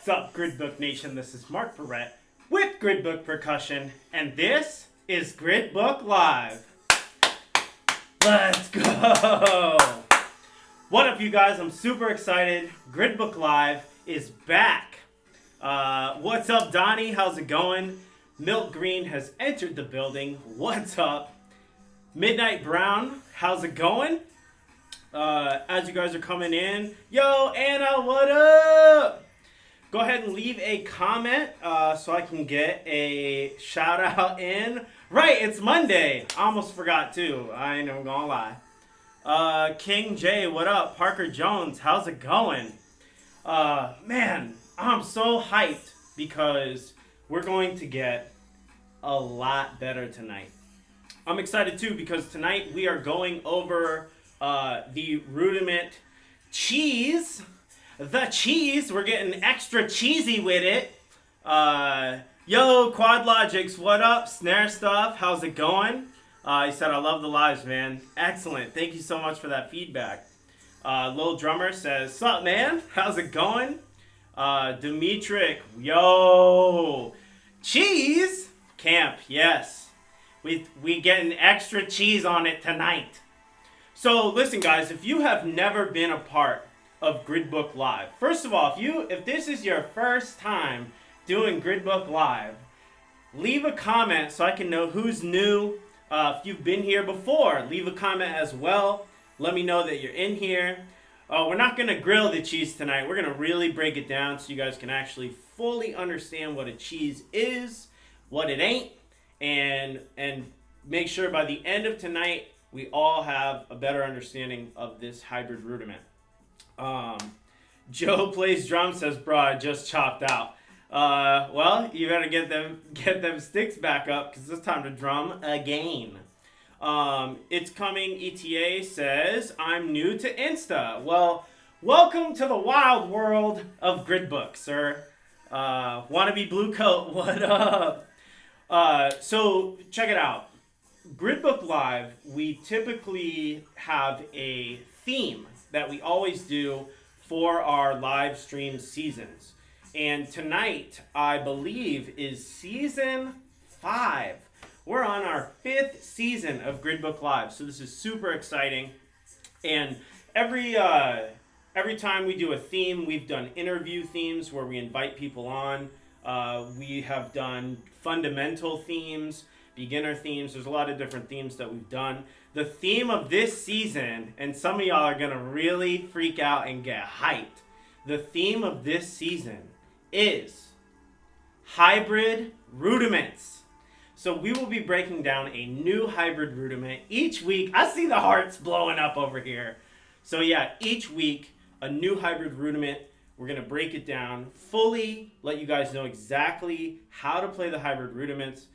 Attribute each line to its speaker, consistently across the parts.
Speaker 1: What's up, Gridbook Nation? This is Mark Perrett with Gridbook Percussion, and this is Gridbook Live. Let's go! What up, you guys? I'm super excited. Gridbook Live is back. What's up, Donnie? How's it going? Milk Green has entered the building. What's up? Midnight Brown, how's it going? As you guys are coming in, yo, Anna, what up? Go ahead and leave a comment so I can get a shout out in. Right, it's Monday. I almost forgot too. I ain't even gonna lie. King J, what up? Parker Jones, how's it going? Man, I'm so hyped because we're going to get a lot better tonight. I'm excited too because tonight we are going over the Rudiment cheese. The cheese, we're getting extra cheesy with it. Yo, Quad Logics, what up? Snare Stuff, how's it going? He said, I love the lives, man. Excellent. Thank you so much for that feedback. Lil Drummer says, sup, man? How's it going? Dimitrik, yo. Cheese? Camp, yes. We getting extra cheese on it tonight. So listen, guys, if you have never been a part of Gridbook Live, first of all, if this is your first time doing Gridbook Live, leave a comment so I can know who's new. If you've been here before, leave a comment as well. Let me know that you're in here. We're not going to grill the cheese tonight. We're going to really break it down so you guys can actually fully understand what a cheese is, what it ain't, and make sure by the end of tonight we all have a better understanding of this hybrid rudiment. Joe plays drums, says, bro, I just chopped out. Well, you better get them sticks back up because it's time to drum again. It's coming. ETA says, I'm new to Insta. Well, welcome to the wild world of Gridbook, sir. Wannabe Blue Coat, what up? So check it out. Gridbook Live, we typically have a theme that we always do for our live stream seasons. And tonight, I believe, is season 5. We're on our 5th season of Gridbook Live, so this is super exciting. And every time we do a theme, we've done interview themes where we invite people on. We have done fundamental themes, beginner themes. There's a lot of different themes that we've done. The theme of this season, and some of y'all are going to really freak out and get hyped. The theme of this season is hybrid rudiments. So we will be breaking down a new hybrid rudiment each week. I see the hearts blowing up over here. So yeah, each week, a new hybrid rudiment. We're going to break it down fully, let you guys know exactly how to play the hybrid rudiments.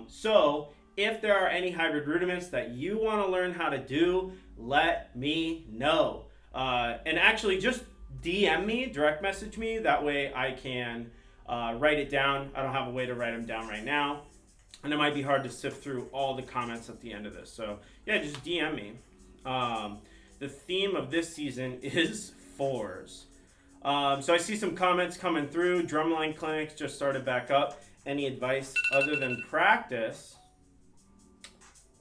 Speaker 1: So if there are any hybrid rudiments that you want to learn how to do, let me know. And actually just DM me, direct message me. That way I can write it down. I don't have a way to write them down right now. And it might be hard to sift through all the comments at the end of this. So yeah, just DM me. The theme of this season is 4s. So I see some comments coming through. Drumline clinics just started back up. Any advice other than practice?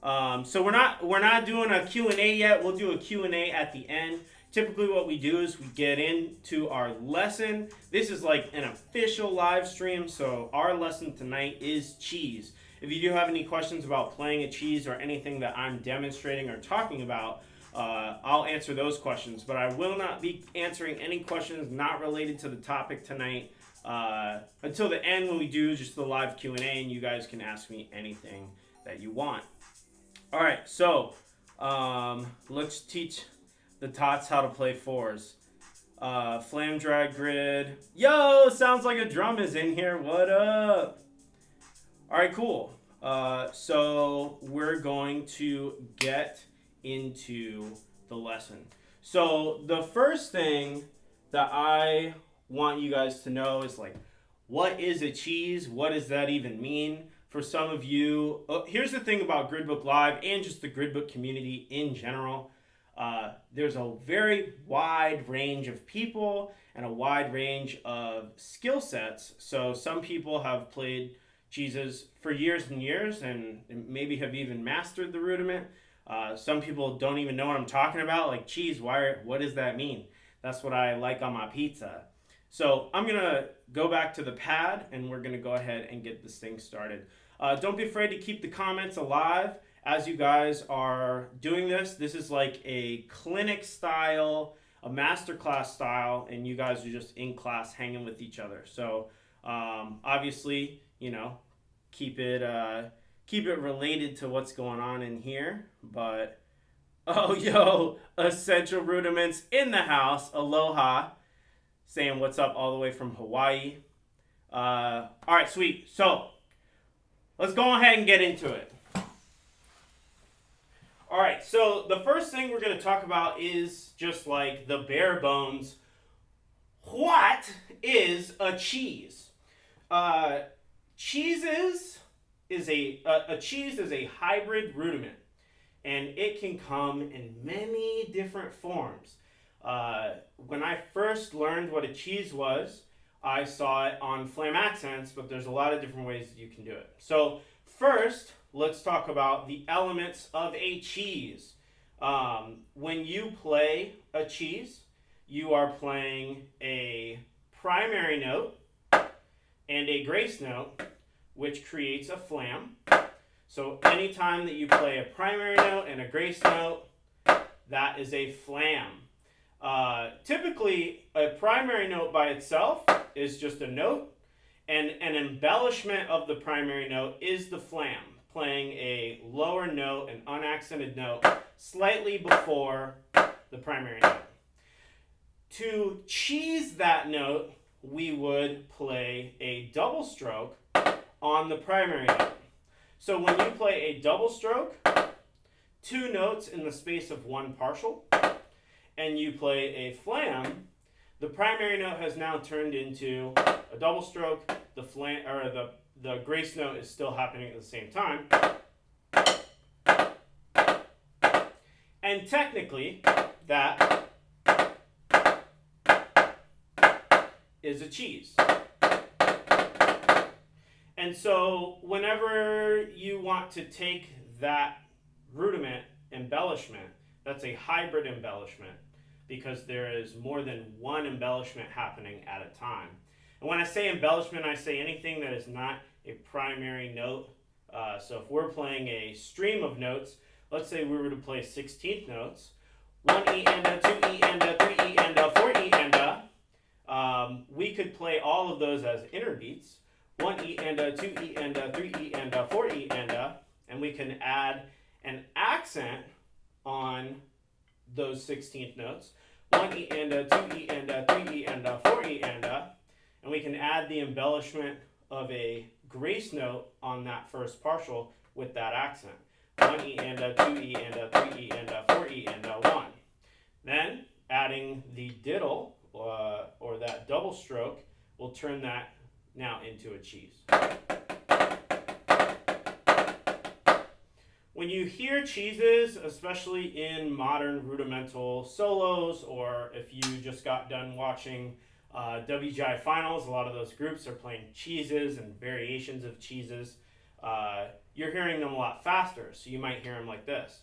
Speaker 1: So we're not doing a Q&A yet. We'll do a Q&A at the end. Typically what we do is we get into our lesson. This is like an official live stream, so our lesson tonight is cheese. If you do have any questions about playing a cheese or anything that I'm demonstrating or talking about, I'll answer those questions. But I will not be answering any questions not related to the topic tonight until the end when we do just the live Q&A, and you guys can ask me anything that you want. All right, so let's teach the tots how to play 4s. Flam drag grid. Yo, sounds like a drum is in here. What up? All right, cool. So we're going to get into the lesson. So the first thing that I want you guys to know is like, what is a cheese? What does that even mean? For some of you, here's the thing about Gridbook Live and just the Gridbook community in general. There's a very wide range of people and a wide range of skill sets. So some people have played cheeses for years and years and maybe have even mastered the rudiment. Some people don't even know what I'm talking about, like cheese. What does that mean? That's what I like on my pizza. So I'm going to go back to the pad and we're going to go ahead and get this thing started. Don't be afraid to keep the comments alive as you guys are doing this. This is like a clinic style, a masterclass style, and you guys are just in class hanging with each other. So obviously, you know, keep it related to what's going on in here. But oh, yo, Essential Rudiments in the house. Aloha. Saying what's up all the way from Hawaii. All right, sweet. So let's go ahead and get into it. All right, so the first thing we're going to talk about is just like the bare bones. What is a cheese? Cheese is a hybrid rudiment, and it can come in many different forms. When I first learned what a cheese was, I saw it on Flam accents, but there's a lot of different ways that you can do it. So first, let's talk about the elements of a cheese. When you play a cheese, you are playing a primary note and a grace note, which creates a flam. So anytime that you play a primary note and a grace note, that is a flam. Typically, a primary note by itself is just a note, and an embellishment of the primary note is the flam, playing a lower note, an unaccented note, slightly before the primary note. To cheese that note, we would play a double stroke on the primary note. So when you play a double stroke, 2 notes in the space of 1 partial, and you play a flam, the primary note has now turned into a double stroke. The flam, or the grace note, is still happening at the same time. And technically, that is a cheese. And so whenever you want to take that rudiment embellishment, that's a hybrid embellishment because there is more than one embellishment happening at a time. And when I say embellishment, I say anything that is not a primary note. So if we're playing a stream of notes, let's say we were to play 16th notes, 1 E and a, 2 E and a, 3 E and a, 4 E and a, we could play all of those as interbeats, 1 E and a, 2 E and a, 3 E and a, 4 E and we can add an accent on those 16th notes, 1 E and a, 2 E and a, 3 E and a, 4 E and we can add the embellishment of a grace note on that first partial with that accent. 1 E and a, 2 E and a, 3 E and a, 4 E and a, 1. Then adding the diddle or that double stroke will turn that now into a cheese. When you hear cheeses, especially in modern rudimental solos, or if you just got done watching WGI finals, a lot of those groups are playing cheeses and variations of cheeses. You're hearing them a lot faster, so you might hear them like this.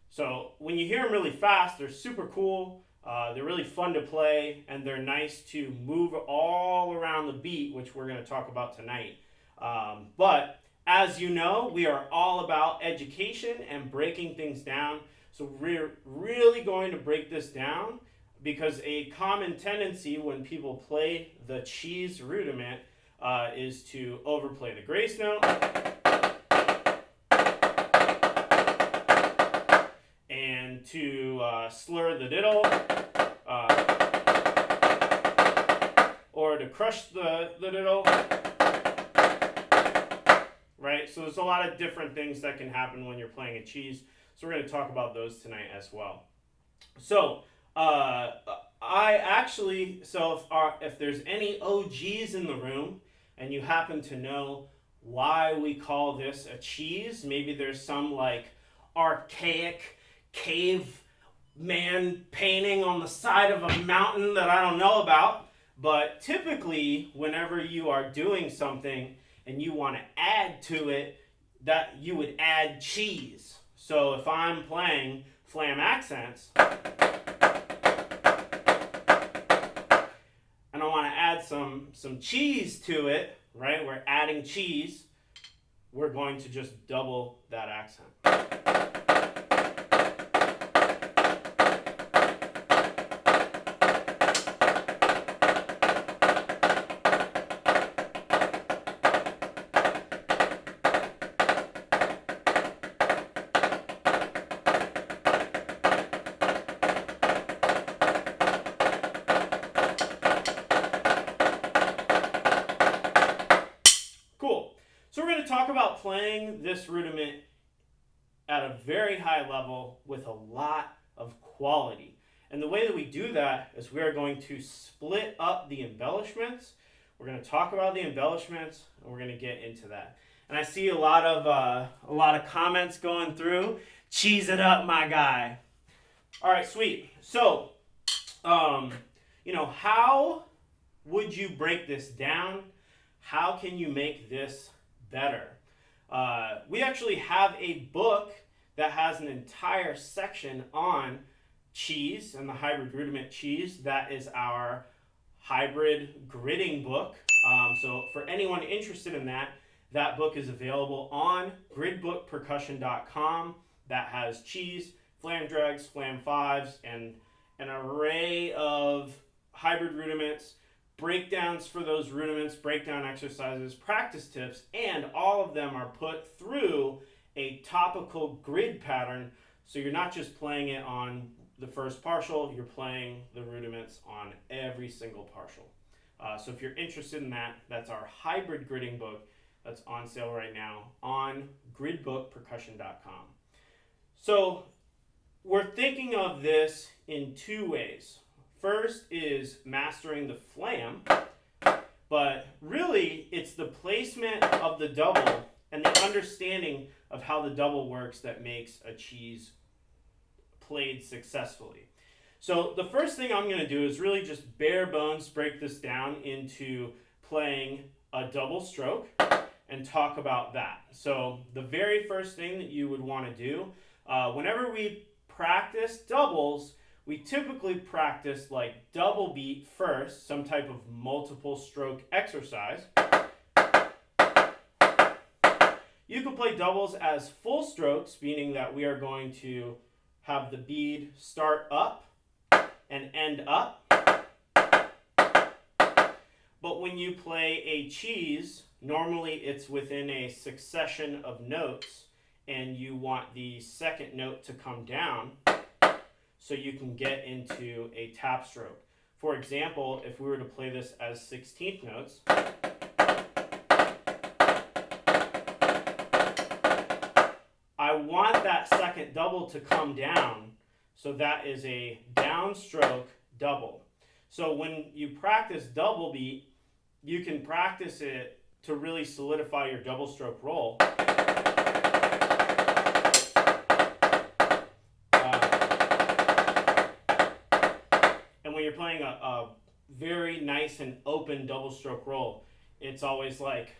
Speaker 1: So when you hear them really fast, they're super cool. They're really fun to play, and they're nice to move all around the beat, which we're going to talk about tonight. But as you know, we are all about education and breaking things down. So we're really going to break this down because a common tendency when people play the cheese rudiment is to overplay the grace note and to slur the diddle or to crush the diddle, right? So there's a lot of different things that can happen when you're playing a cheese. So we're going to talk about those tonight as well. So if there's any OGs in the room and you happen to know why we call this a cheese. Maybe there's some like archaic caveman painting on the side of a mountain that I don't know about. But typically, whenever you are doing something and you want to add to it, that you would add cheese. So if I'm playing Flam accents and I want to add some cheese to it, right? We're adding cheese. We're going to just double that accent. Cool. So we're going to talk about playing this rudiment at a very high level with a lot of quality. And the way that we do that is we are going to split up the embellishments. We're going to talk about the embellishments and we're going to get into that. And I see a lot of comments going through. Cheese it up, my guy. All right, sweet. So, how would you break this down? How can you make this better? We actually have a book that has an entire section on cheese and the hybrid rudiment cheese. That is our hybrid gridding book. So for anyone interested in that, that book is available on gridbookpercussion.com. That has cheese, flam dregs, flam fives, and an array of hybrid rudiments, breakdowns for those rudiments, breakdown exercises, practice tips, and all of them are put through a topical grid pattern. So you're not just playing it on the first partial, you're playing the rudiments on every single partial. So if you're interested in that, that's our hybrid gridding book that's on sale right now on gridbookpercussion.com. So we're thinking of this in two ways. First is mastering the flam, but really it's the placement of the double and the understanding of how the double works that makes a cheese played successfully. So the first thing I'm going to do is really just bare bones break this down into playing a double stroke and talk about that. So the very first thing that you would want to do, whenever we practice doubles, we typically practice like double beat first, some type of multiple stroke exercise. You can play doubles as full strokes, meaning that we are going to have the bead start up and end up. But when you play a cheese, normally it's within a succession of notes and you want the second note to come down so you can get into a tap stroke. For example, if we were to play this as 16th notes, I want that second double to come down, so that is a downstroke double. So when you practice double beat, you can practice it to really solidify your double stroke roll. And when you're playing a very nice and open double stroke roll, it's always like,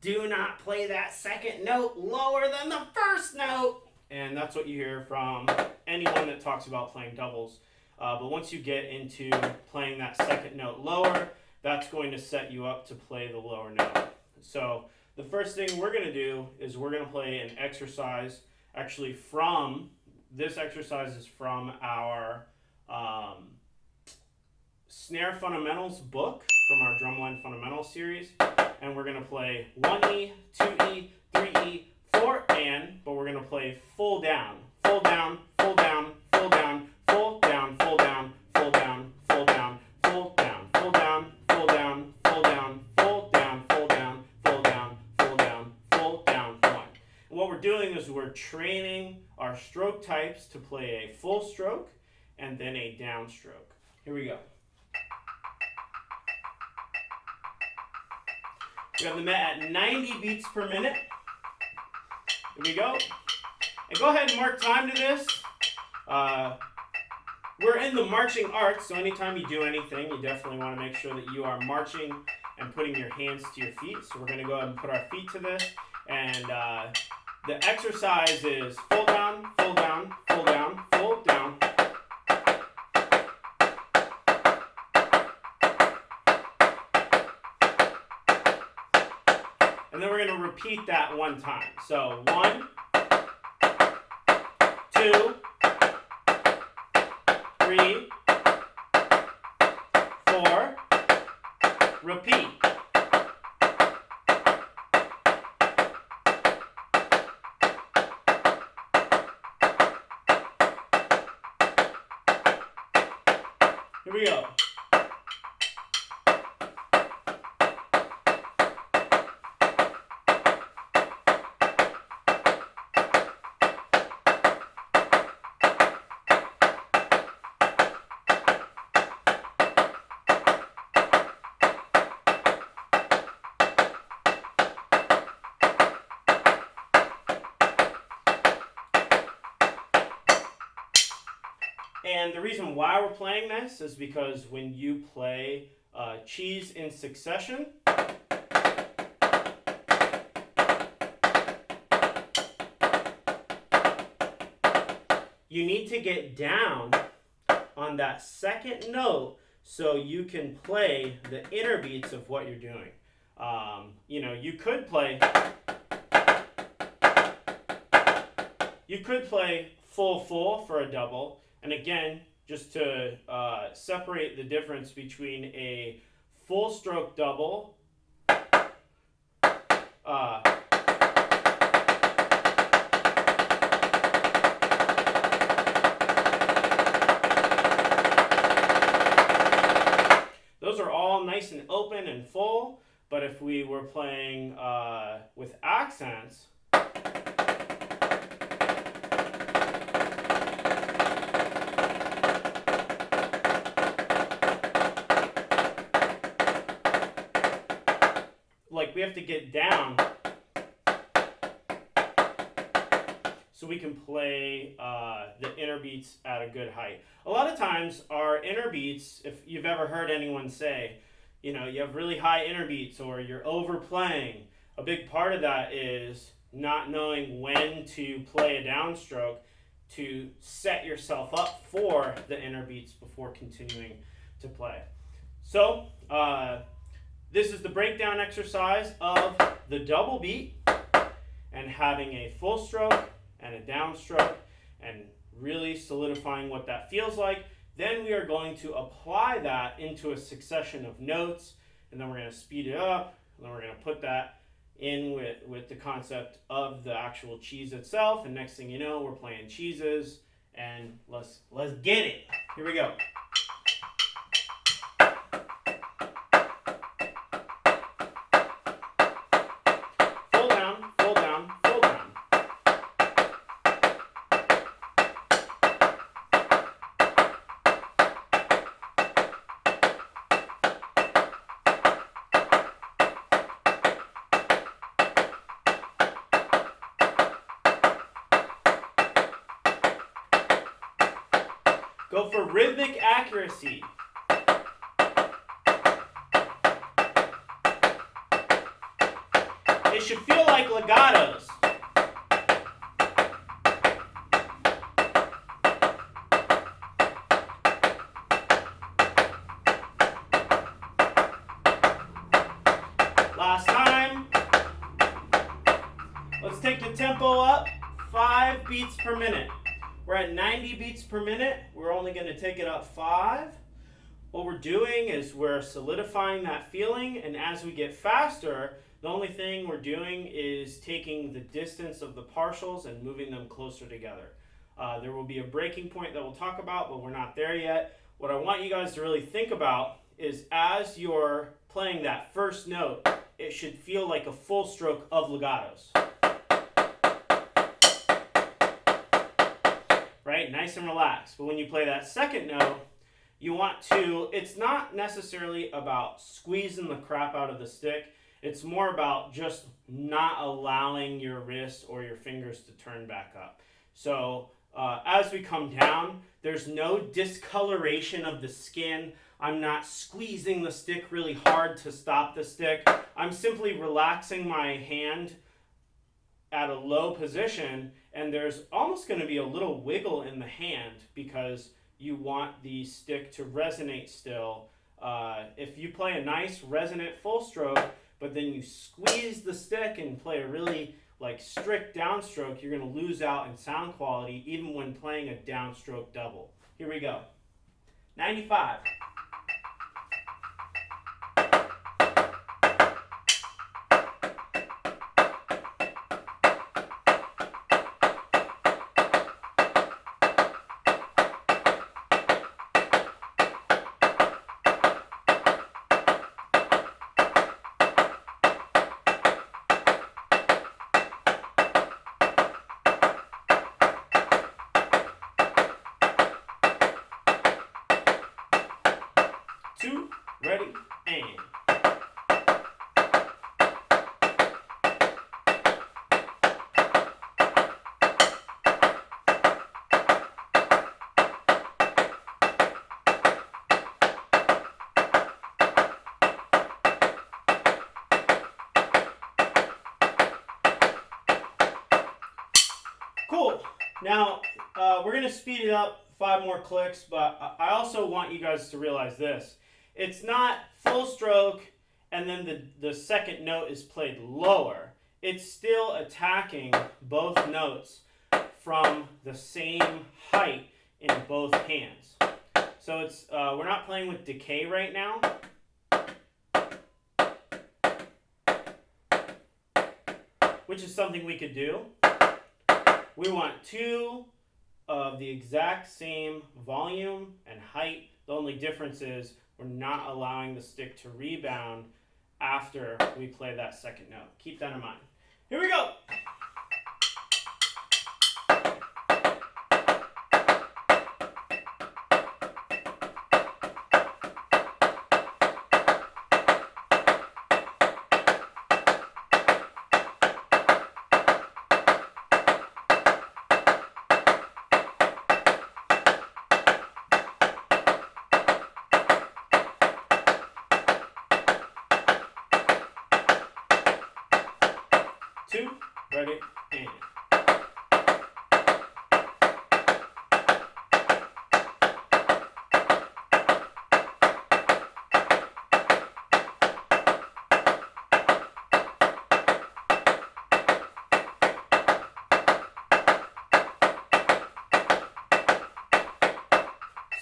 Speaker 1: do not play that second note lower than the first note. And that's what you hear from anyone that talks about playing doubles. But once you get into playing that second note lower, that's going to set you up to play the lower note. So the first thing we're going to do is we're going to play an exercise. Actually, this exercise is from our Snare Fundamentals book from our Drumline Fundamentals series. And we're going to play 1E, 2E, 3E, 4 and, but we're going to play full down, full down, full down, full down, full down, full down, full down, full down, full down, full down, full down, full down, full down, full down, full down, full down, full down, one. And what we're doing is we're training our stroke types to play a full stroke and then a downstroke. Here we go. We have them at 90 beats per minute. Here we go. And go ahead and mark time to this. We're in the marching arts, so anytime you do anything, you definitely want to make sure that you are marching and putting your hands to your feet. So we're going to go ahead and put our feet to this. And the exercise is full down, full down, full down, full down. And then we're going to repeat that one time. So 1, 2, 3, 4, repeat. Here we go. And the reason why we're playing this is because when you play cheese in succession, you need to get down on that second note so you can play the inner beats of what you're doing. You know, you could play full for a double. And again, just to separate the difference between a full stroke double those are all nice and open and full, but if we were playing with accents, like we have to get down so we can play the inner beats at a good height. A lot of times our inner beats, if you've ever heard anyone say, you know, you have really high inner beats or you're overplaying, a big part of that is not knowing when to play a downstroke to set yourself up for the inner beats before continuing to play. So, this is the breakdown exercise of the double beat and having a full stroke and a downstroke and really solidifying what that feels like. Then we are going to apply that into a succession of notes, and then we're going to speed it up, and then we're going to put that in with the concept of the actual cheese itself, and next thing you know, we're playing cheeses, and let's get it. Here we go. Go for rhythmic accuracy. It should feel like legatos. Last time. Let's take the tempo up 5 beats per minute. We're at 90 beats per minute. We're only going to take it up 5. What we're doing is we're solidifying that feeling, and as we get faster, the only thing we're doing is taking the distance of the partials and moving them closer together. There will be a breaking point that we'll talk about, but we're not there yet. What I want you guys to really think about is as you're playing that first note, it should feel like a full stroke of legatos. Right? Nice and relaxed. But when you play that second note, you want to, it's not necessarily about squeezing the crap out of the stick. It's more about just not allowing your wrist or your fingers to turn back up. So as we come down, there's no discoloration of the skin. I'm not squeezing the stick really hard to stop the stick. I'm simply relaxing my hand at a low position, and there's almost going to be a little wiggle in the hand because you want the stick to resonate still. If you play a nice resonant full stroke, but then you squeeze the stick and play a really like strict downstroke, you're going to lose out in sound quality even when playing a downstroke double. Here we go. 95. Two, ready, and. Cool. Now, we're going to speed it up 5 more clicks, but I also want you guys to realize this. It's not full stroke and then the second note is played lower. It's still attacking both notes from the same height in both hands. So it's we're not playing with decay right now. Which is something we could do. We want 2 of the exact same volume and height. The only difference is we're not allowing the stick to rebound after we play that second note. Keep that in mind. Here we go. Two, ready, and.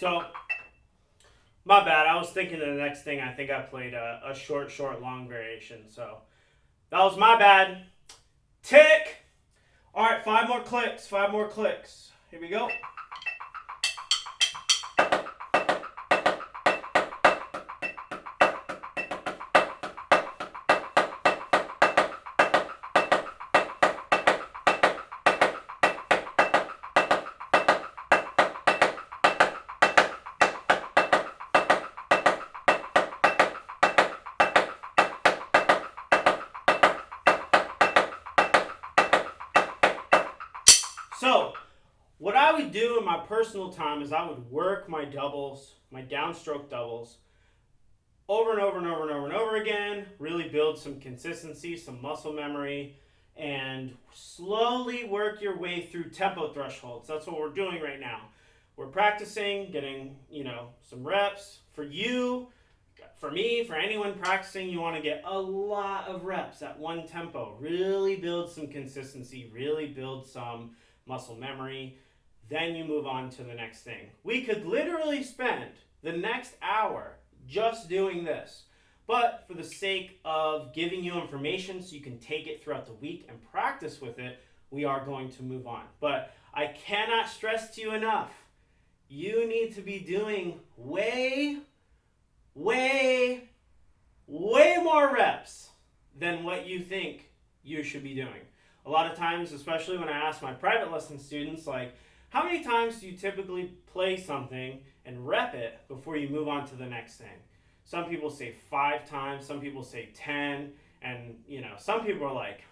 Speaker 1: So, my bad. I was thinking of the next thing. I think I played a short, long variation. So, that was my bad. Tick! Alright, 5 more clicks, 5 more clicks. Here we go. So, what I would do in my personal time is I would work my doubles, my downstroke doubles, over and over and over and over and over again, really build some consistency, some muscle memory, and slowly work your way through tempo thresholds. That's what we're doing right now. We're practicing, getting, some reps. For you, for me, for anyone practicing, you want to get a lot of reps at one tempo. Really build some consistency, really build some muscle memory, then you move on to the next thing. We could literally spend the next hour just doing this, but for the sake of giving you information so you can take it throughout the week and practice with it, we are going to move on. But I cannot stress to you enough, you need to be doing way more reps than what you think you should be doing. A lot of times, especially when I ask my private lesson students, like, how many times do you typically play something and rep it before you move on to the next thing? Some people say 5 times, some people say 10, And, you know, some people are like,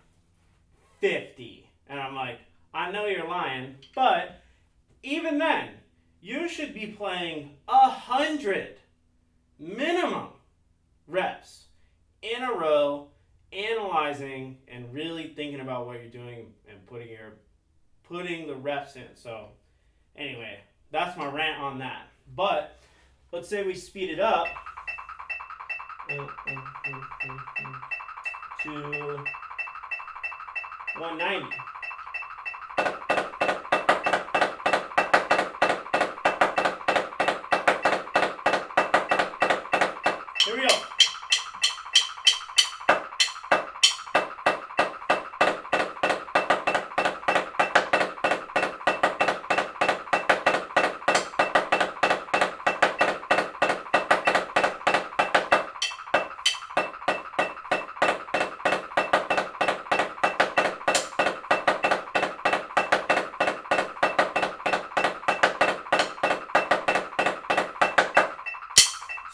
Speaker 1: 50. And I'm like, I know you're lying, but even then, you should be playing 100 minimum reps in a row, analyzing and really thinking about what you're doing and putting the reps in. So anyway, that's my rant on that. But let's say we speed it up to 190. Here we go.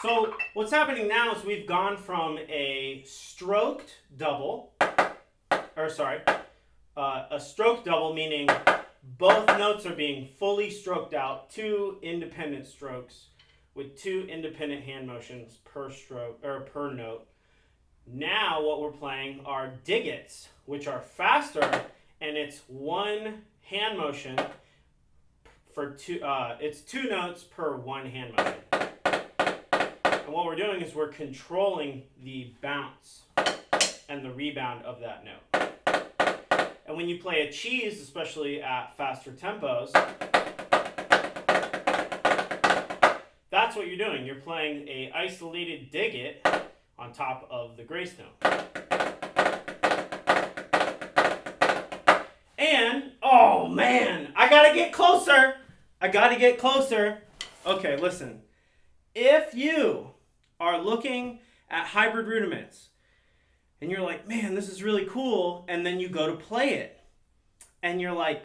Speaker 1: So what's happening now is we've gone from a stroked double, a stroked double meaning both notes are being fully stroked out, 2 independent strokes with 2 independent hand motions per stroke or per note. Now what we're playing are diggets, which are faster, and it's 1 hand motion for 2. It's 2 notes per 1 hand motion. And what we're doing is we're controlling the bounce and the rebound of that note. And when you play a cheese, especially at faster tempos, that's what you're doing. You're playing a isolated digit on top of the grace note. And, oh man, I gotta get closer. Okay, listen. If you are looking at hybrid rudiments and you're like, man, this is really cool, and then you go to play it and you're like,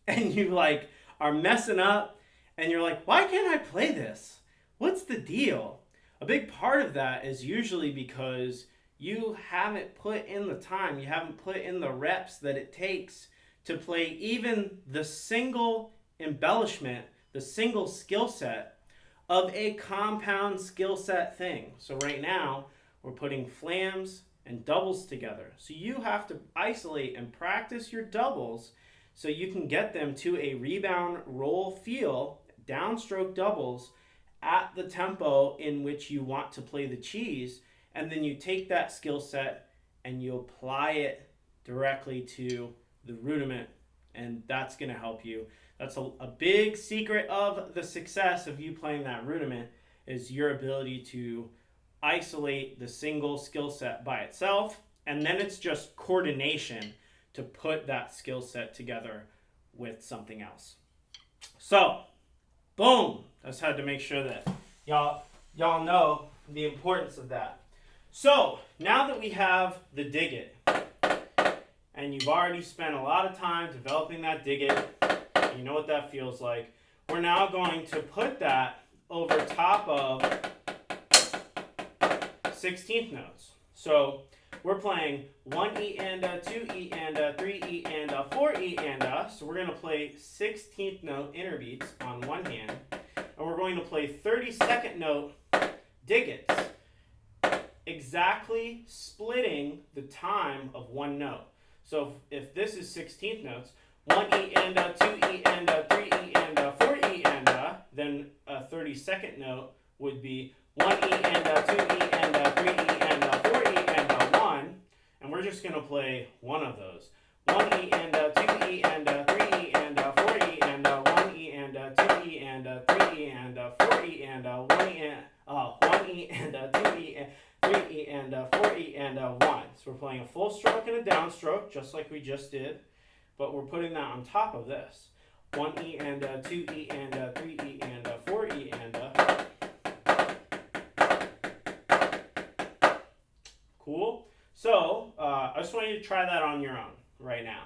Speaker 1: and you like are messing up and you're like, why can't I play this? What's the deal? A big part of that is usually because you haven't put in the time, you haven't put in the reps that it takes to play even the single embellishment, the single skill set of a compound skill set thing. So right now, we're putting flams and doubles together. So you have to isolate and practice your doubles so you can get them to a rebound roll feel, downstroke doubles at the tempo in which you want to play the cheese. And then you take that skill set and you apply it directly to the rudiment, and that's going to help you. That's a big secret of the success of you playing that rudiment is your ability to isolate the single skill set by itself, and then it's just coordination to put that skill set together with something else. So, boom! I just had to make sure that y'all know the importance of that. So, now that we have the digit, and you've already spent a lot of time developing that digit, you know what that feels like, we're now going to put that over top of 16th notes. So we're playing 1 E and a, 2 E and a, 3 E and a, 4 E and a. So we're going to play 16th note interbeats on one hand, and we're going to play 32nd note digits, exactly splitting the time of one note. So if this is 16th notes, 1 E and a, 2 E and a, 3 E and a, 4 E and a, then a 32nd note would be 1 E and a, 2 E and a, 3 E and a, 4 E and a, 1. And we're just going to play one of those. 1 E and a, 2 E and a, 3 E and a, 4 E and a, 1 E and a, 2 E and a, 3 E and a, 4 E and a, 1 E and a, 2 E and 3 E and a, 4 E and a, 1. So we're playing a full stroke and a downstroke, just like we just did. But we're putting that on top of this. 1 E and a, 2 E and a, 3 E and a, 4 E and a. Cool? So, I just want you to try that on your own right now.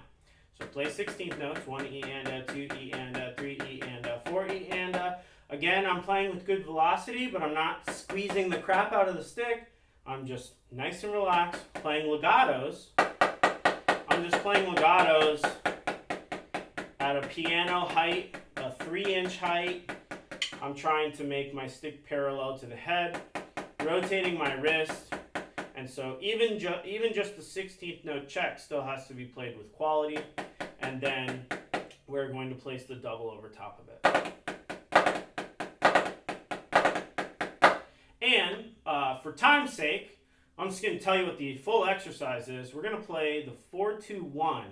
Speaker 1: So play 16th notes, 1 E and a, 2 E and a, 3 E and a, 4 E and a. Again, I'm playing with good velocity, but I'm not squeezing the crap out of the stick. I'm just nice and relaxed, playing legatos. I'm just playing legatos at a piano height, a 3-inch height. I'm trying to make my stick parallel to the head, rotating my wrist. And so even just the 16th note check still has to be played with quality. And then we're going to place the double over top of it. And for time's sake, I'm just going to tell you what the full exercise is. We're going to play the 4-2-1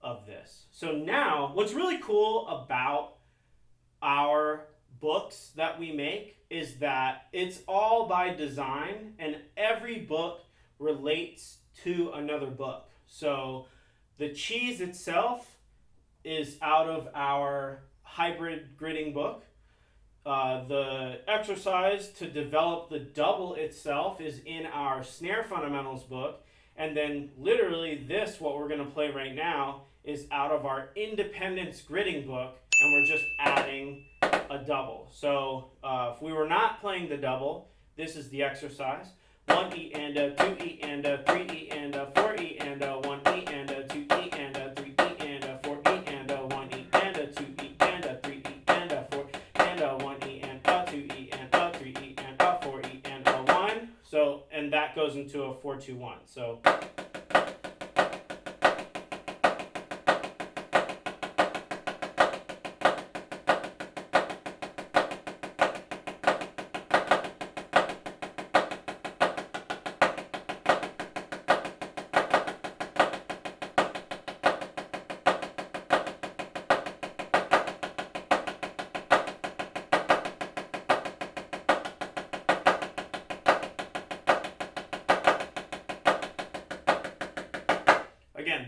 Speaker 1: of this. So now, what's really cool about our books that we make is that it's all by design, and every book relates to another book. So the cheese itself is out of our hybrid gridding book. The exercise to develop the double itself is in our Snare Fundamentals book. And then literally this, what we're going to play right now, is out of our Independence gridding book. And we're just adding a double. So if we were not playing the double, this is the exercise. 1 E and a 2 E and a 3 E and a 4 E and a 1 E and a 2 E and a 3 E and a 4 E and a 1 E and a 2 E and a 3 E and a 4 and a 1 E and a 2 E and a 3 E and a 4 E and a 1. So, and that goes into a 4-2-1. So again,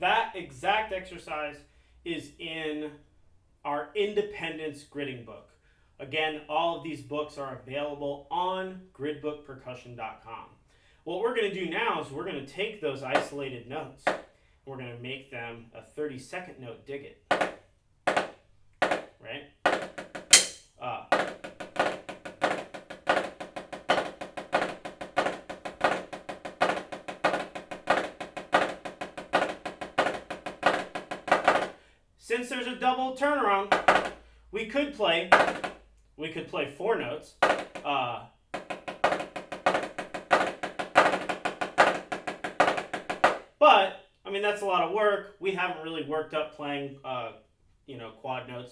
Speaker 1: that exact exercise is in our Independence gridding book. Again, all of these books are available on gridbookpercussion.com. What we're going to do now is we're going to take those isolated notes. We're going to make them a 32nd note digit. Right? Since there's a double turnaround, we could play 4 notes. But I mean, that's a lot of work. We haven't really worked up playing quad notes.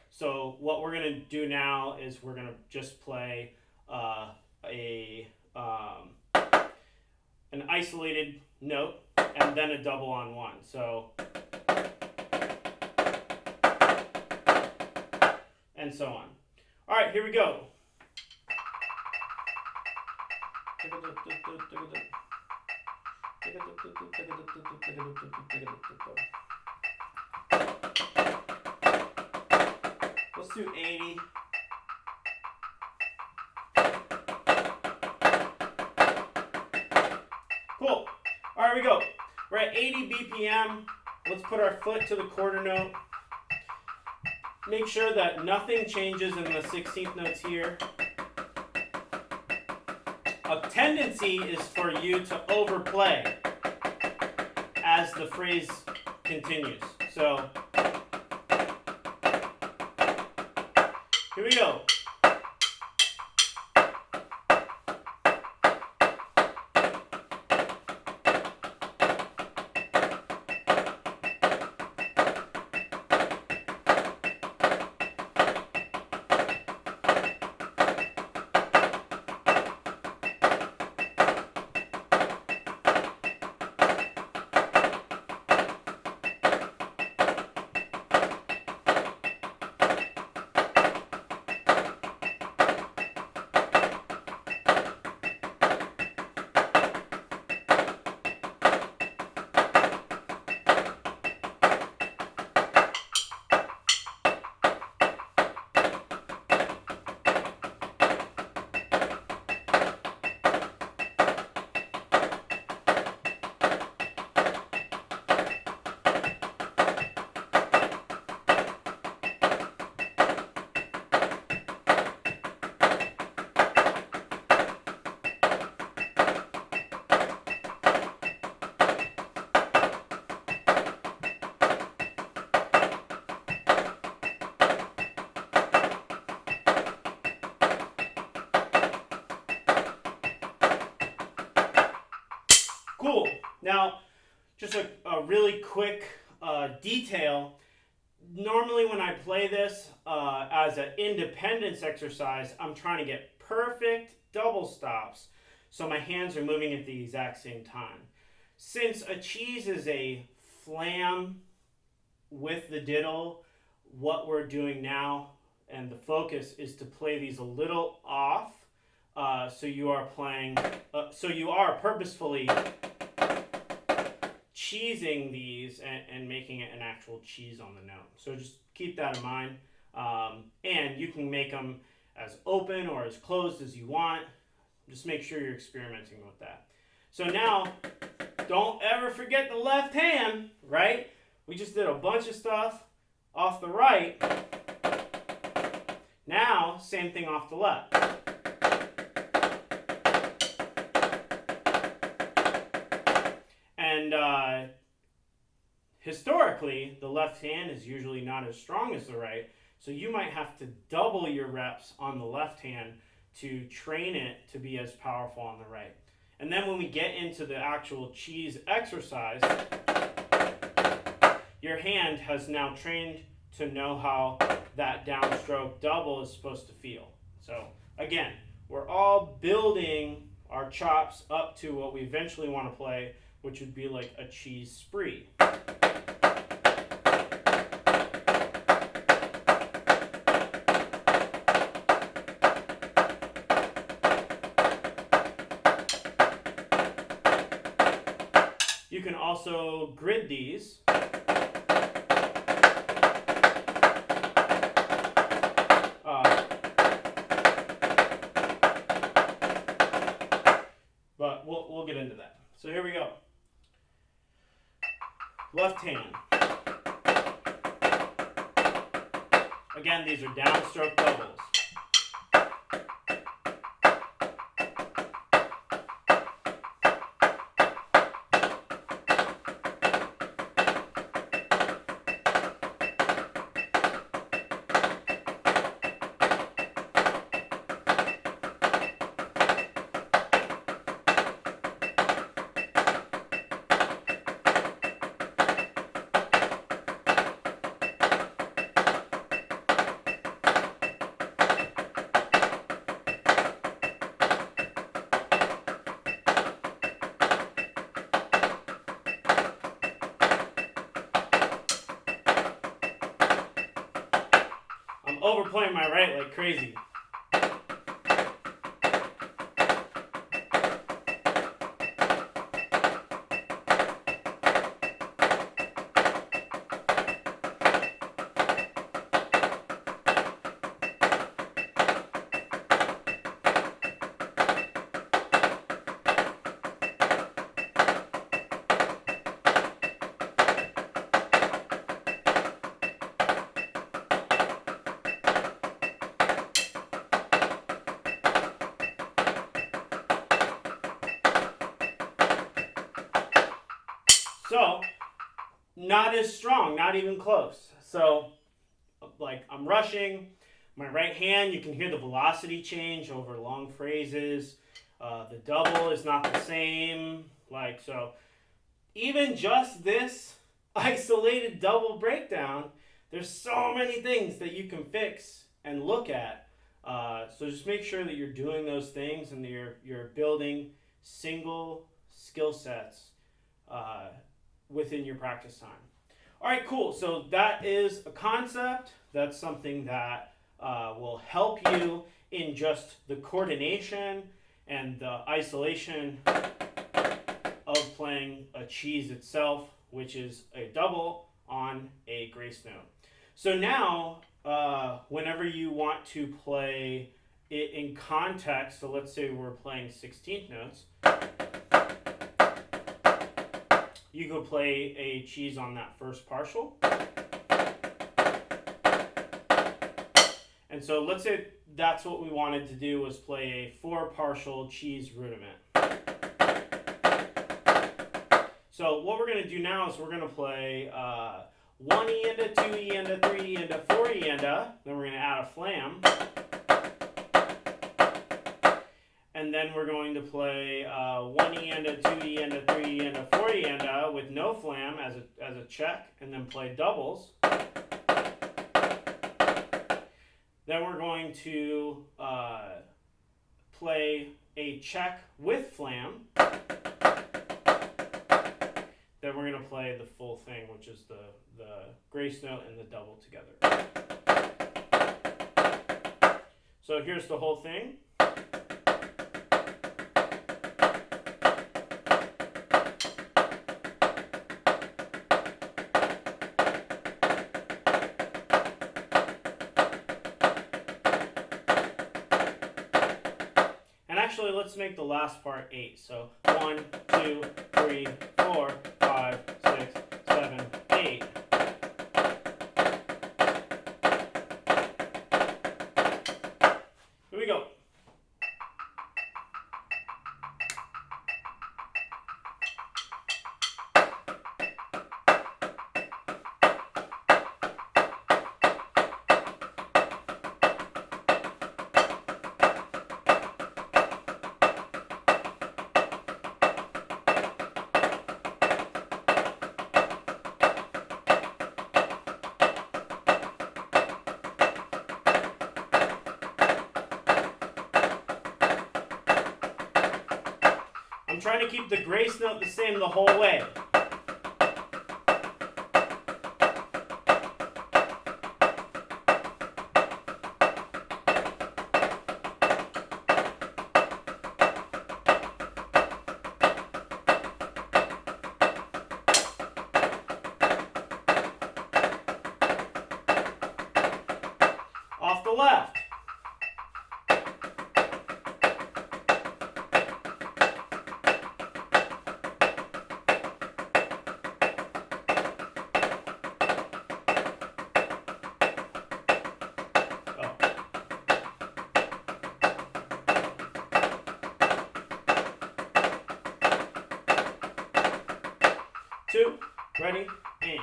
Speaker 1: So what we're gonna do now is we're gonna just play an isolated note and then a double on one. So and so on. All right, here we go. Let's do 80. Cool. All right, we go. We're at 80 BPM. Let's put our foot to the quarter note. Make sure that nothing changes in the 16th notes here. A tendency is for you to overplay as the phrase continues. So, here we go. Now, just a really quick detail. Normally when I play this as an independence exercise, I'm trying to get perfect double stops so my hands are moving at the exact same time. Since a cheese is a flam with the diddle, what we're doing now and the focus is to play these a little off, so you are purposefully cheesing these and making it an actual cheese on the note. So just keep that in mind. And you can make them as open or as closed as you want. Just make sure you're experimenting with that. So now, don't ever forget the left hand, right? We just did a bunch of stuff off the right. Now, same thing off the left. And historically, the left hand is usually not as strong as the right, so you might have to double your reps on the left hand to train it to be as powerful on the right. And then when we get into the actual cheese exercise, your hand has now trained to know how that downstroke double is supposed to feel. So again, we're all building our chops up to what we eventually want to play, which would be like a cheese spree. You can also grid these. But we'll get into that. So here we go. Left hand. Again, these are downstroke doubles. Overplaying my right like crazy. So, not as strong, not even close. So, like I'm rushing, my right hand, you can hear the velocity change over long phrases. The double is not the same. Like, so, even just this isolated double breakdown, there's so many things that you can fix and look at. So just make sure that you're doing those things and that you're building single skill sets within your practice time. All right, cool. So that is a concept. That's something that will help you in just the coordination and the isolation of playing a cheese itself, which is a double on a grace note. So now, whenever you want to play it in context, so let's say we're playing 16th notes, you could play a cheese on that first partial. And so let's say that's what we wanted to do, was play a 4 partial cheese rudiment. So what we're going to do now is we're going to play 1 eanda, 2 eanda, 3 eanda, 4 eanda. Then we're going to add a flam. and then we're going to play 1E and a 2E and a 3E and a 4E and a with no flam as a check, and then play doubles. Then we're going to play a check with flam. Then we're going to play the full thing, which is the grace note and the double together. So here's the whole thing. And actually, let's make the last part 8. So 1, 2, 3, 4, 5, 6, 7, 8. Here we go. I'm trying to keep the grace note the same the whole way. Off the left. Two, ready, and.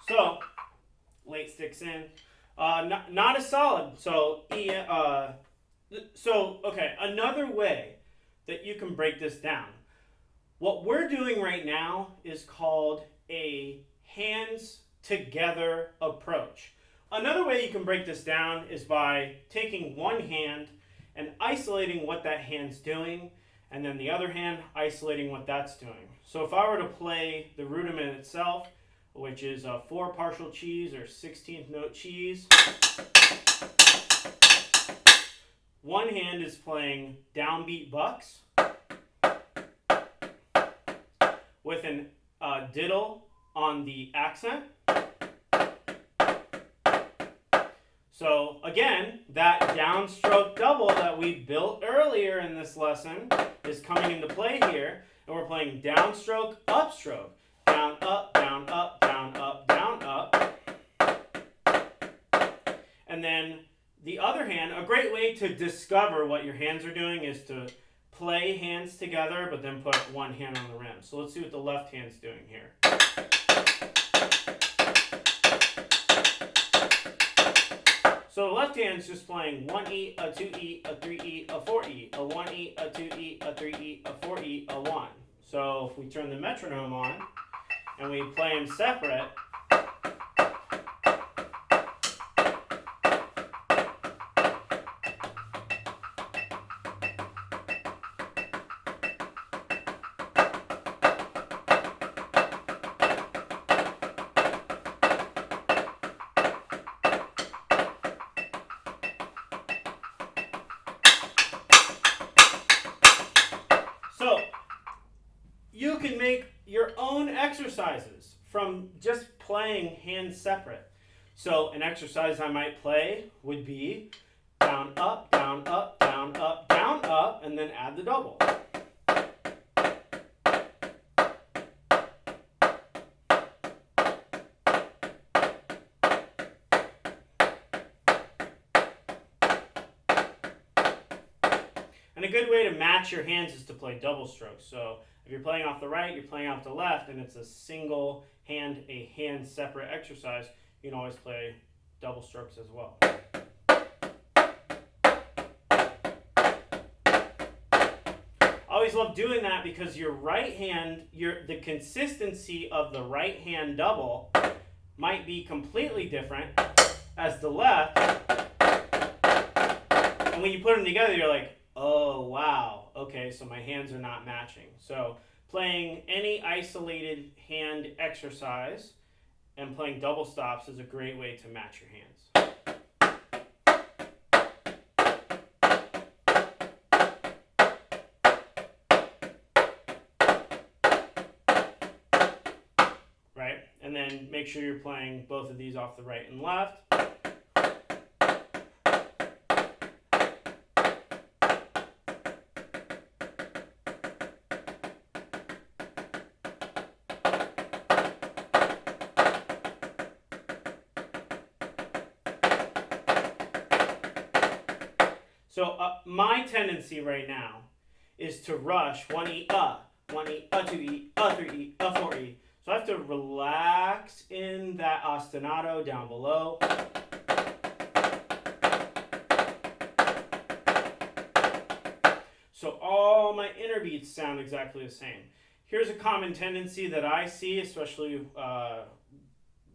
Speaker 1: So, late sticks in. Not as solid. So, okay, another way that you can break this down. What we're doing right now is called a hands together approach. Another way you can break this down is by taking one hand and isolating what that hand's doing, and then the other hand isolating what that's doing. So if I were to play the rudiment itself, which is a 4 partial cheese or 16th note cheese, one hand is playing downbeat bucks with an diddle on the accent. So again, that downstroke double that we built earlier in this lesson is coming into play here, and we're playing downstroke, upstroke, down, up, down, up, down, up, down, up. And then the other hand, a great way to discover what your hands are doing is to play hands together, but then put one hand on the rim. So let's see what the left hand's doing here. So the left hand's just playing 1E, a 2E, a 3E, a 4E, a 1E, a 2E, a 3E, a 4E, a 1. So if we turn the metronome on and we play them separate, so you can make your own exercises from just playing hands separate. So an exercise I might play would be down, up, down, up, down, up, down, up, and then add the double. a good way to match your hands is to play double strokes. So if you're playing off the right, you're playing off the left, and it's a single hand, a hand separate exercise, you can always play double strokes as well. I always love doing that because your right hand, the consistency of the right hand double might be completely different as the left. And when you put them together, you're like, oh, wow. Okay, so my hands are not matching. So playing any isolated hand exercise and playing double stops is a great way to match your hands. Right? And then make sure you're playing both of these off the right and left. So my tendency right now is to rush 1E, 1E, 2E, 3E, 4E. So I have to relax in that ostinato down below. So all my inner beats sound exactly the same. Here's a common tendency that I see, especially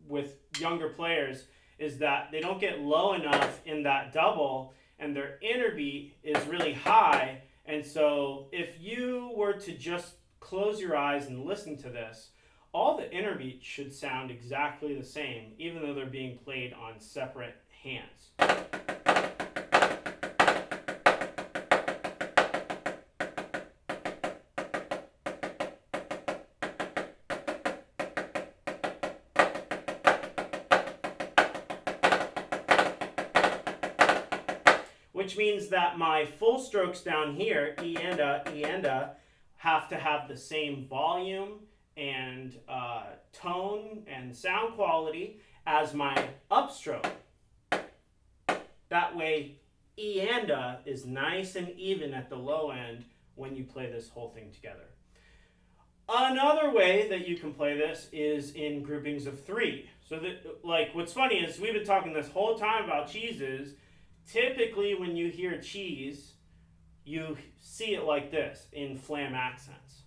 Speaker 1: with younger players, is that they don't get low enough in that double and their inner beat is really high. And so if you were to just close your eyes and listen to this, all the inner beats should sound exactly the same, even though they're being played on separate hands. Which means that my full strokes down here, E and A, have to have the same volume and tone and sound quality as my upstroke. That way, E and A is nice and even at the low end when you play this whole thing together. Another way that you can play this is in groupings of 3. So that, like, what's funny is we've been talking this whole time about cheeses. Typically, when you hear cheese, you see it like this in Flam accents.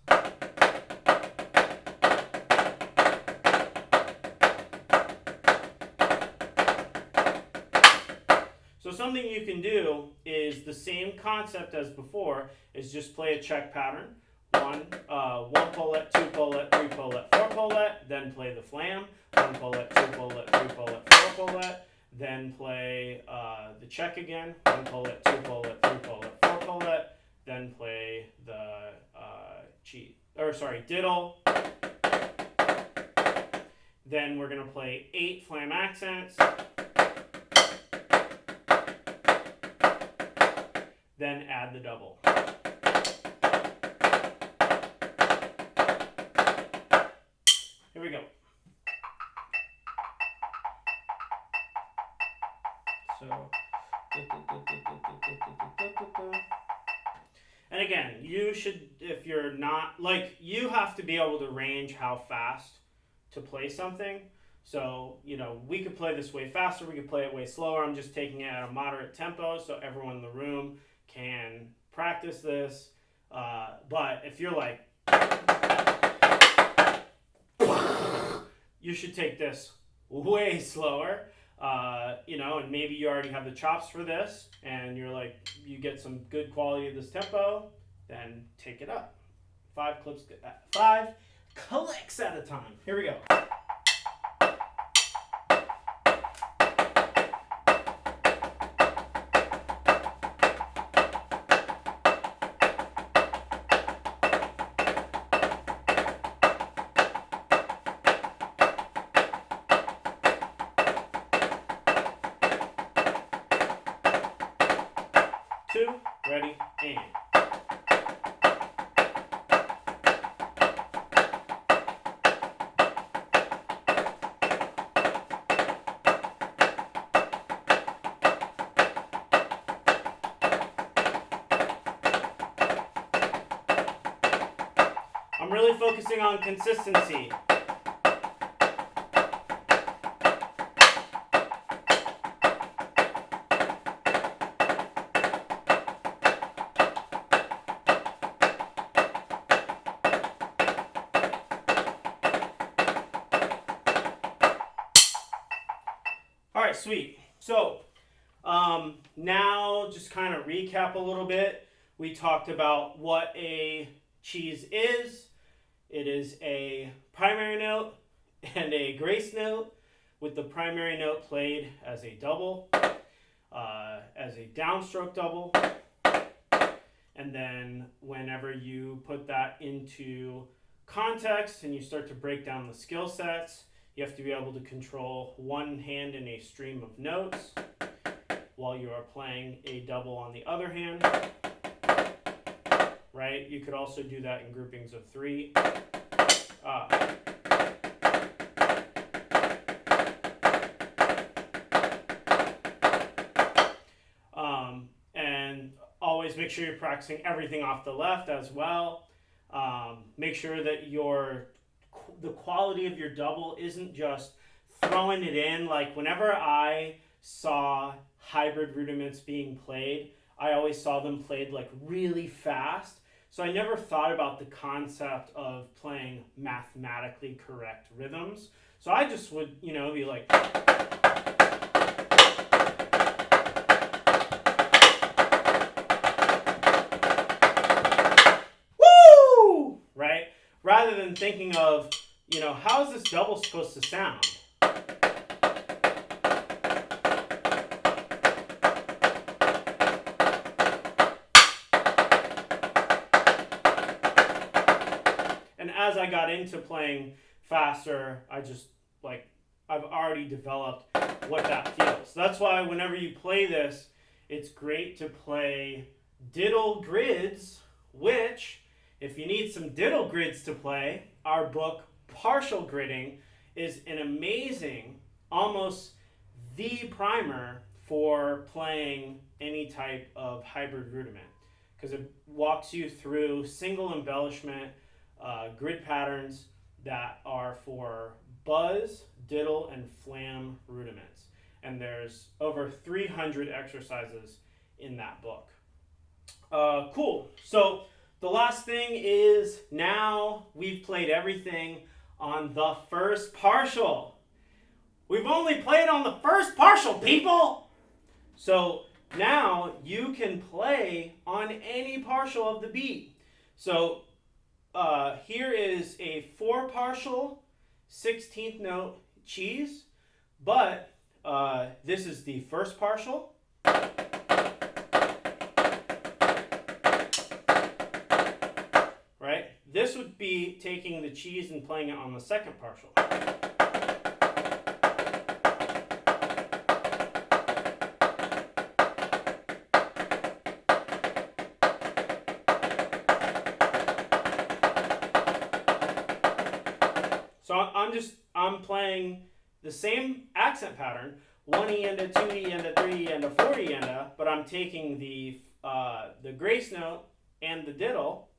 Speaker 1: So something you can do is the same concept as before, is just play a check pattern. One pullet, 2 pullet, 3 pullet, 4 pullet, then play the Flam. 1 pullet, 2 pullet, 3 pullet, 4 pullet. Then play the check again, 1 pullet, 2 pullet, 3 pullet, 4 pullet. Then play the diddle. Then we're gonna play 8 Flam accents. Then add the double. Here we go. So, and again, you should, if you're not, like, you have to be able to range how fast to play something. So, you know, we could play this way faster, we could play it way slower. I'm just taking it at a moderate tempo so everyone in the room can practice this. But if you're like, you should take this way slower. You know, and maybe you already have the chops for this, and you're like, you get some good quality of this tempo, then take it up. 5 clicks at a time. Here we go. Ready, and. really focusing on consistency. All right, sweet. So now just kind of recap a little bit. We talked about what a cheese is. It is a primary note and a grace note, with the primary note played as a double, as a downstroke double. And then whenever you put that into context and you start to break down the skill sets, you have to be able to control one hand in a stream of notes while you are playing a double on the other hand. Right? You could also do that in groupings of 3. And always make sure you're practicing everything off the left as well. Make sure that the quality of your double isn't just throwing it in. Like whenever I saw hybrid rudiments being played, I always saw them played like really fast. So I never thought about the concept of playing mathematically correct rhythms. So I just would, be like... Woo! Right? Rather than thinking of, how is this double supposed to sound? As I got into playing faster, I've already developed what that feels. That's why whenever you play this, it's great to play Diddle grids, which, if you need some Diddle grids to play, our book, Partial Gridding, is an amazing, almost the primer for playing any type of hybrid rudiment, because it walks you through single embellishment grid patterns that are for buzz, diddle, and flam rudiments. And there's over 300 exercises in that book. Cool. So the last thing is, now we've played everything on the first partial. We've only played on the first partial, people! So now you can play on any partial of the beat. So here is a 4 partial 16th note cheese, but this is the first partial. Right? This would be taking the cheese and playing it on the second partial. I'm playing the same accent pattern, 1-E-enda, 2-E-enda, 3-E-enda, 4-E-enda, but I'm taking the grace note and the diddle,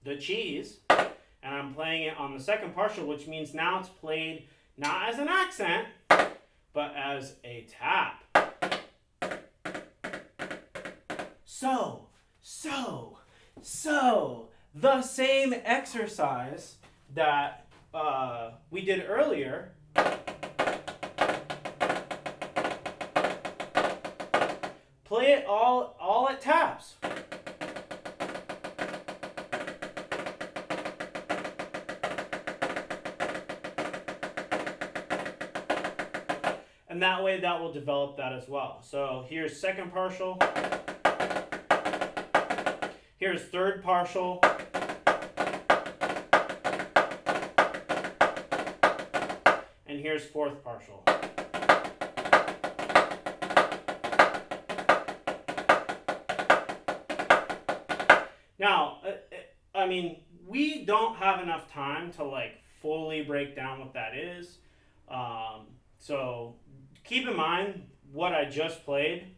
Speaker 1: the cheese, and I'm playing it on the second partial, which means now it's played not as an accent, but as a tap. So, the same exercise that we did earlier, play it all at taps. And that way that will develop that as well. So here's second partial. Here's third partial. And here's fourth partial. Now, we don't have enough time to fully break down what that is. So keep in mind what I just played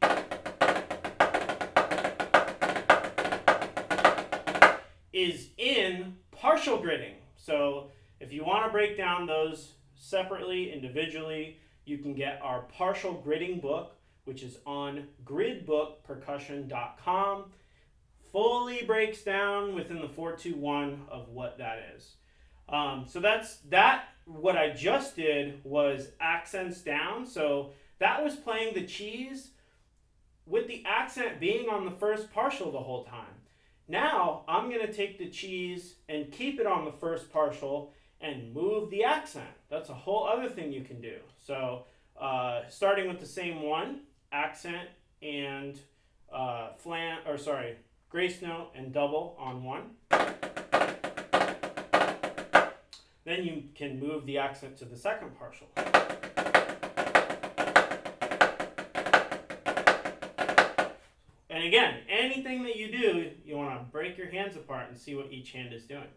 Speaker 1: is in partial gridding. So if you want to break down those separately, individually, you can get our partial gridding book, which is on gridbookpercussion.com. Fully breaks down within the 421 of what that is. So that's that. What I just did was accents down. So that was playing the cheese with the accent being on the first partial the whole time. Now I'm going to take the cheese and keep it on the first partial and move the accent. That's a whole other thing you can do. So starting with the same one, accent and flam, or sorry, grace note and double on one. Then you can move the accent to the second partial. And again, anything that you do, you want to break your hands apart and see what each hand is doing.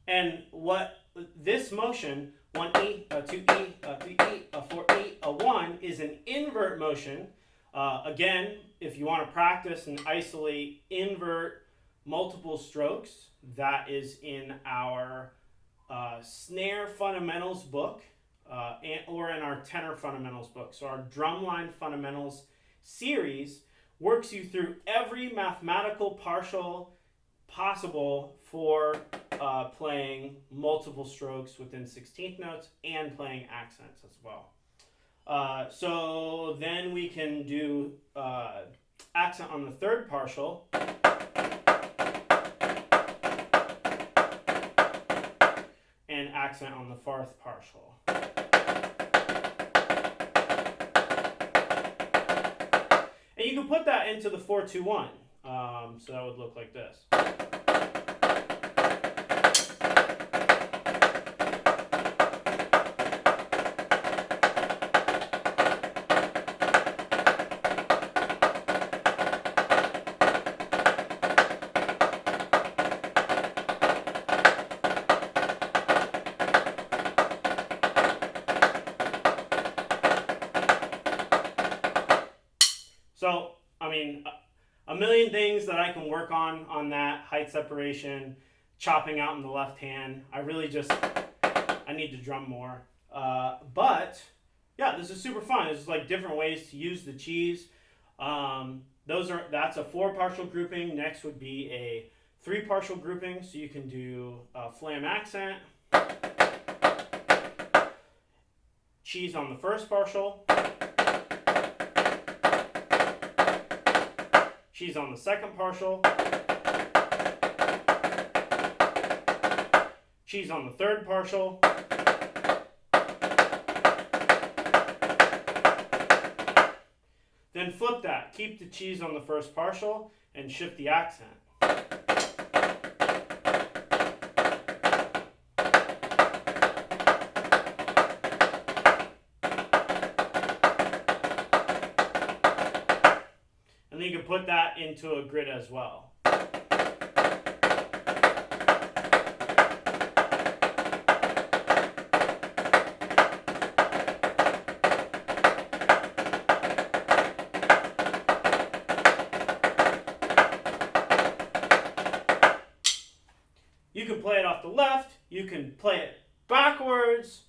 Speaker 1: And what this motion, 1E, a 2E, a 3E, a 4E, a 1, is an invert motion. Again, if you want to practice and isolate invert multiple strokes, that is in our Snare Fundamentals book or in our Tenor Fundamentals book. So our Drumline Fundamentals series works you through every mathematical partial possible for playing multiple strokes within 16th notes and playing accents as well. So then we can do accent on the third partial. And accent on the fourth partial. And you can put that into the 4-2-1. So that would look like this. So, I mean, a million things that I can work on that, height separation, chopping out in the left hand. I really just, I need to drum more. But, yeah, this is super fun. This is like different ways to use the cheese. That's a 4 partial grouping. Next would be a 3 partial grouping. So you can do flam accent, cheese on the first partial, cheese on the second partial, cheese on the third partial, then flip that. Keep the cheese on the first partial and shift the accent. And then you can put that into a grid as well. You can play it off the left, you can play it backwards.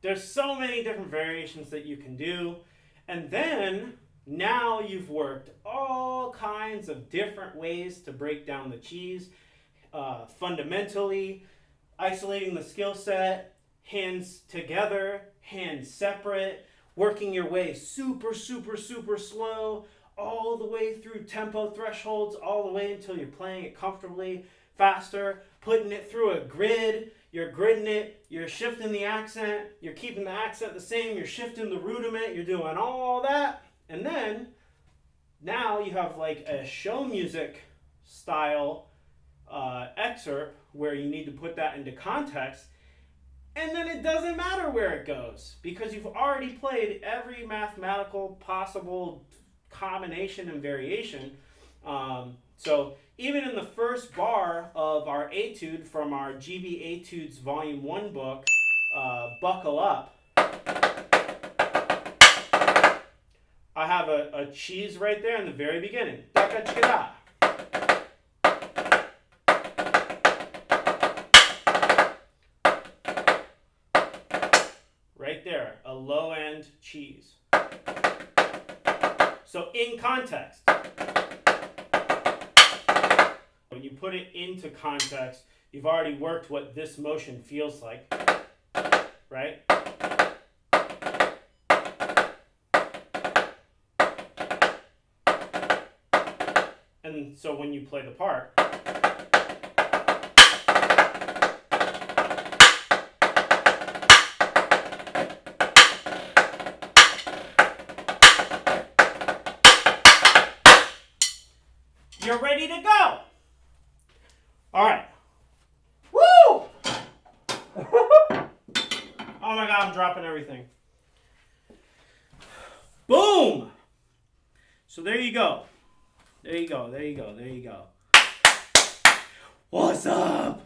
Speaker 1: There's so many different variations that you can do. And then now you've worked all kinds of different ways to break down the cheese. Fundamentally, isolating the skill set, hands together, hands separate, working your way super, super, super slow, all the way through tempo thresholds, all the way until you're playing it comfortably, faster, putting it through a grid. You're gridding it, you're shifting the accent, you're keeping the accent the same, you're shifting the rudiment, you're doing all that. And then, now you have like a show music style excerpt where you need to put that into context. And then it doesn't matter where it goes because you've already played every mathematical possible combination and variation. So even in the first bar of our etude from our GB Etudes Volume 1 book, Buckle Up, I have a cheese right there in the very beginning. Da-ka-chika-da. Right there, a low end cheese. So in context, when you put it into context, you've already worked what this motion feels like, right? And so when you play the part, you're ready to go. All right. Woo! Oh my God, I'm dropping everything. Boom! So there you go. There you go. There you go. There you go. What's up?